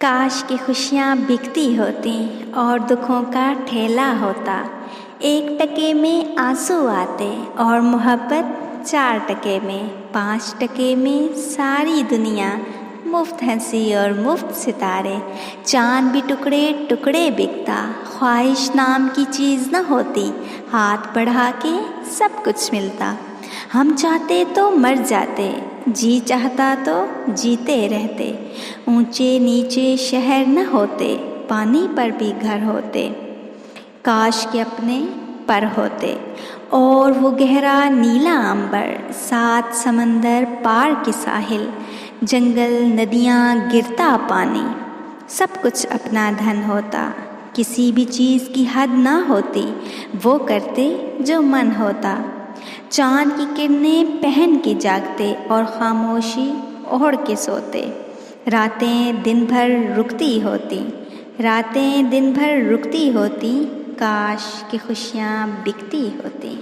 काश की खुशियाँ बिकती होती और दुखों का ठेला होता। 1 टके में आंसू आते और मोहब्बत 4 टके में, 5 टके में सारी दुनिया, मुफ्त हंसी और मुफ्त सितारे। चांद भी टुकड़े टुकड़े बिकता, ख्वाहिश नाम की चीज़ न होती, हाथ बढ़ा के सब कुछ मिलता। हम चाहते तो मर जाते, जी चाहता तो जीते रहते। ऊंचे नीचे शहर न होते, पानी पर भी घर होते। काश के अपने पर होते और वो गहरा नीला अंबर, 7 समंदर पार के साहिल, जंगल नदियाँ गिरता पानी, सब कुछ अपना धन होता। किसी भी चीज़ की हद ना होती, वो करते जो मन होता। चाँद की किरणें पहन के जागते और खामोशी ओढ़ के सोते। रातें दिन भर रुकती होती, रातें दिन भर रुकती होती, काश की खुशियाँ बिकती होती।